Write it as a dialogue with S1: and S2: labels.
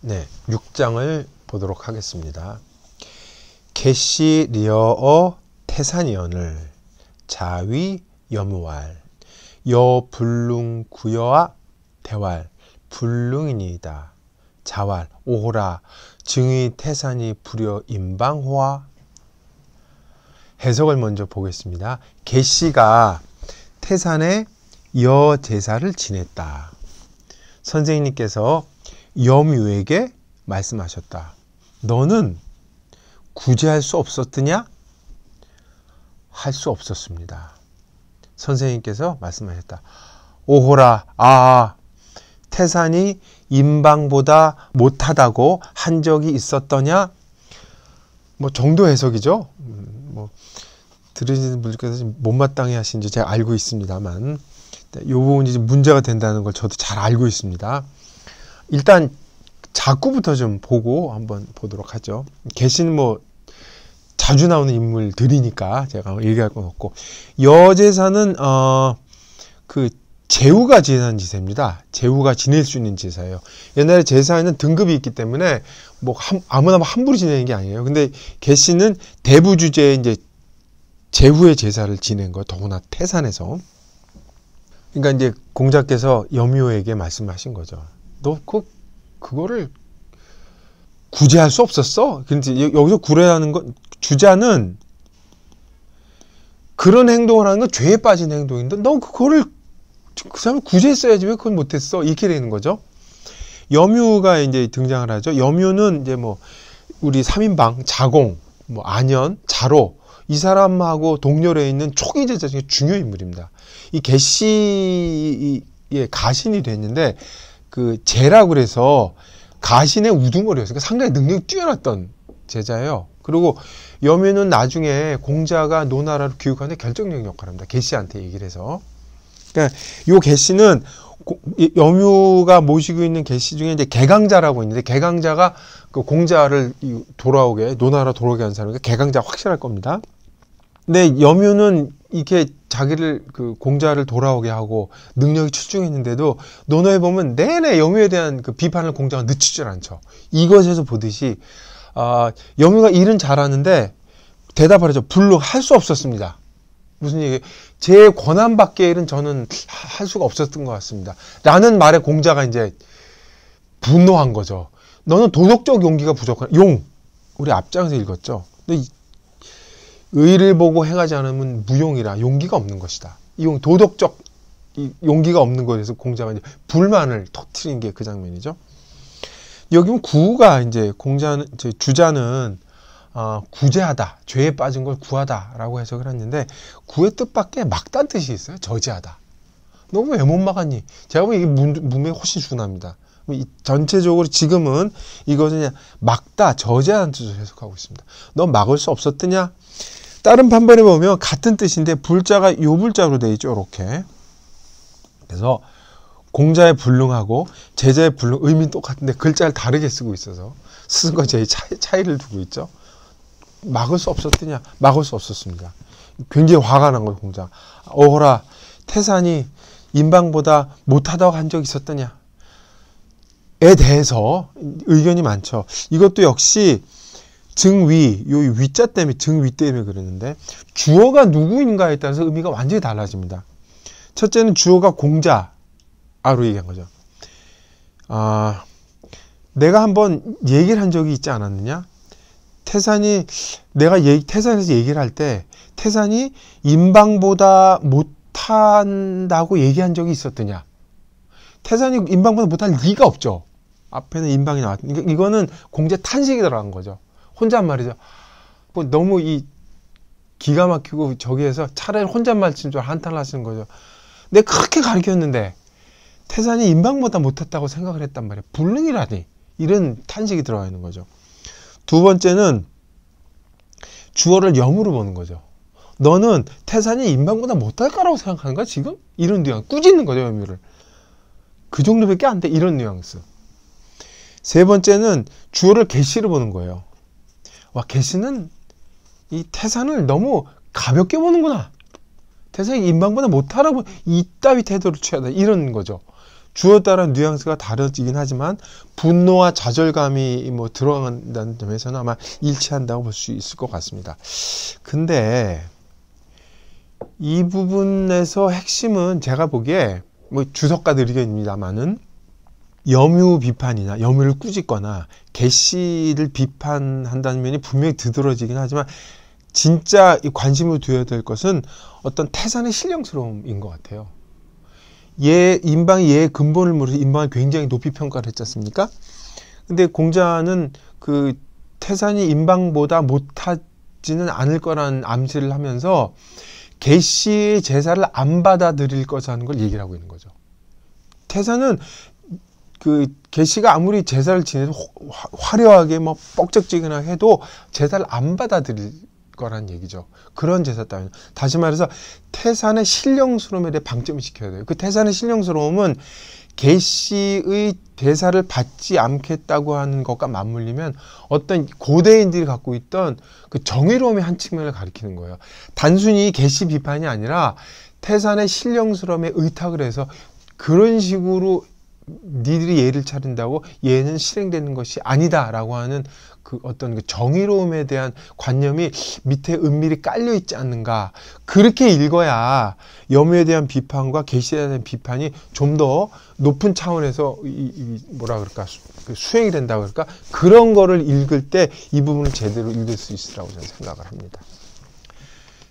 S1: 네, 6장을 보도록 하겠습니다. 개시 리어어 태산이언을 자위 여무왈 여 불룽 구여와 대왈 불룽이니이다. 자왈 오호라 증의 태산이 불여 임방호와. 해석을 먼저 보겠습니다. 개시가 태산에 여 제사를 지냈다. 선생님께서 여묘에게 말씀하셨다. 너는 구제할 수 없었느냐? 할 수 없었습니다. 선생님께서 말씀하셨다. 오호라, 태산이 임방보다 못하다고 한 적이 있었더냐? 정도 해석이죠. 들으시는 분들께서 못마땅해 하신지 제가 알고 있습니다만, 이 부분이 문제가 된다는 걸 저도 잘 알고 있습니다. 일단 자꾸부터 좀 보고 한번 보도록 하죠. 개시는 자주 나오는 인물들이니까 제가 얘기할 건 없고, 여제사는 그 제후가 지내는 제사입니다. 제후가 지낼 수 있는 제사예요. 옛날에 제사에는 등급이 있기 때문에 아무나 함부로 지내는 게 아니에요. 근데 개시는 대부주제에 이제 제후의 제사를 지낸 거예요. 더구나 태산에서. 그러니까 이제 공자께서 여묘에게 말씀하신 거죠. 너 그거를 구제할 수 없었어? 근데 여기서 구제하는 건, 주자는 그런 행동을 하는 건 죄에 빠진 행동인데 너 그거를 그 사람을 구제했어야지 왜 그걸 못했어? 이렇게 되는 거죠. 여묘가 이제 등장을 하죠. 여묘는 이제 우리 3인방, 자공, 안연, 자로, 이 사람하고 동렬에 있는 초기 제자 중에 중요 인물입니다. 이 개시의 가신이 됐는데, 그 제라고 그래서 가신의 우두머리였어요. 그러니까 상당히 능력이 뛰어났던 제자예요. 그리고 여묘는 나중에 공자가 노나라를 교육하는데 결정적인 역할을 합니다. 개시한테 얘기를 해서. 그러니까 요 개시는 여묘가 모시고 있는 개시 중에 이제 개강자라고 있는데, 개강자가 그 공자를 노나라 돌아오게 한 사람이니까 개강자가 확실할 겁니다. 근데 여묘는 이렇게 자기를 그 공자를 돌아오게 하고 능력이 출중했는데도 논어에 보면 내내 여묘에 대한 그 비판을 공자가 늦추질 않죠. 이것에서 보듯이 여묘가 일은 잘하는데 대답하죠. 불능 할 수 없었습니다. 무슨 얘기예요? 제 권한 밖의 일은 저는 할 수가 없었던 것 같습니다. 라는 말에 공자가 이제 분노한 거죠. 너는 도덕적 용기가 부족한 우리 앞장에서 읽었죠. 근데 의를 보고 행하지 않으면 무용이라 용기가 없는 것이다. 도덕적 용기가 없는 것에서 공자가 이제 불만을 터뜨린 게 그 장면이죠. 여기 보면 구가 이제 주자는 구제하다, 죄에 빠진 걸 구하다라고 해석을 했는데, 구의 뜻밖에 막다는 뜻이 있어요. 저지하다. 너 왜 못 막았니? 제가 보기엔 이게 문맥이 훨씬 준합니다. 전체적으로 지금은 이것은 그냥 막다, 저지하는 뜻으로 해석하고 있습니다. 너 막을 수 없었더냐? 다른 판본에 보면 같은 뜻인데 불자가 요불자로 되어 있죠. 이렇게. 그래서 공자의 불능하고 제자의 불능, 의미는 똑같은데 글자를 다르게 쓰고 있어서 쓰는 것에 차이를 두고 있죠. 막을 수 없었더냐? 막을 수 없었습니다. 굉장히 화가 난 거예요. 공자. 오호라 태산이 임방보다 못하다고 한 적이 있었더냐에 대해서 의견이 많죠. 이것도 역시 증위, 요 위자 때문에, 증위 때문에 그러는데, 주어가 누구인가에 따라서 의미가 완전히 달라집니다. 첫째는 주어가 공자로 얘기한 거죠. 내가 한번 얘기를 한 적이 있지 않았느냐? 태산에서 얘기를 할 때, 태산이 임방보다 못한다고 얘기한 적이 있었더냐? 태산이 임방보다 못할 리가 없죠. 앞에는 임방이 나왔으니까, 이거는 공자 탄식이 들어간 거죠. 혼잣말이죠. 너무 기가 막히고 저기에서 차라리 혼잣말 치는 줄 한탄을 하시는 거죠. 내가 그렇게 가르쳤는데 태산이 임방보다 못했다고 생각을 했단 말이에요. 불능이라니. 이런 탄식이 들어가 있는 거죠. 두 번째는 주어를 염으로 보는 거죠. 너는 태산이 임방보다 못할 거라고 생각하는 거야 지금? 이런 뉘앙스. 꾸짖는 거죠. 염유를. 그 정도밖에 안 돼. 이런 뉘앙스. 세 번째는 주어를 개시로 보는 거예요. 개시는 이 태산을 너무 가볍게 보는구나. 태산이 임방보다 못하라고 이따위 태도를 취하다. 이런 거죠. 주어 따라 뉘앙스가 다르긴 하지만 분노와 좌절감이 뭐 들어간다는 점에서는 아마 일치한다고 볼 수 있을 것 같습니다. 근데 이 부분에서 핵심은 제가 보기에 뭐 주석가들 의견입니다만은 염유 비판이나 염유를 꾸짖거나 계시를 비판한다는 면이 분명히 두드러지긴 하지만 진짜 관심을 두어야 될 것은 어떤 태산의 신령스러움인 것 같아요. 인방이 얘의 근본을 모르서 인방을 굉장히 높이 평가를 했지 않습니까? 근데 공자는 그 태산이 인방보다 못하지는 않을 거라는 암시를 하면서 계시의 제사를 안 받아들일 것이라는 걸 얘기를 하고 있는 거죠. 태산은 그 계시가 아무리 제사를 지내서 화려하게 뭐 뻑적지근하게 해도 제사를 안 받아들일 거란 얘기죠. 그런 제사 따위는. 다시 말해서 태산의 신령스러움에 대해 방점을 지켜야 돼요. 그 태산의 신령스러움은 계시의 제사를 받지 않겠다고 하는 것과 맞물리면 어떤 고대인들이 갖고 있던 그 정의로움의 한 측면을 가리키는 거예요. 단순히 계시 비판이 아니라 태산의 신령스러움에 의탁을 해서 그런 식으로 니들이 예를 차린다고 예는 실행되는 것이 아니다라고 하는 그 어떤 그 정의로움에 대한 관념이 밑에 은밀히 깔려 있지 않는가. 그렇게 읽어야 염유에 대한 비판과 계시에 대한 비판이 좀 더 높은 차원에서 뭐라 그럴까 수행이 된다고 그럴까. 그런 거를 읽을 때 이 부분을 제대로 읽을 수 있으라고 저는 생각을 합니다.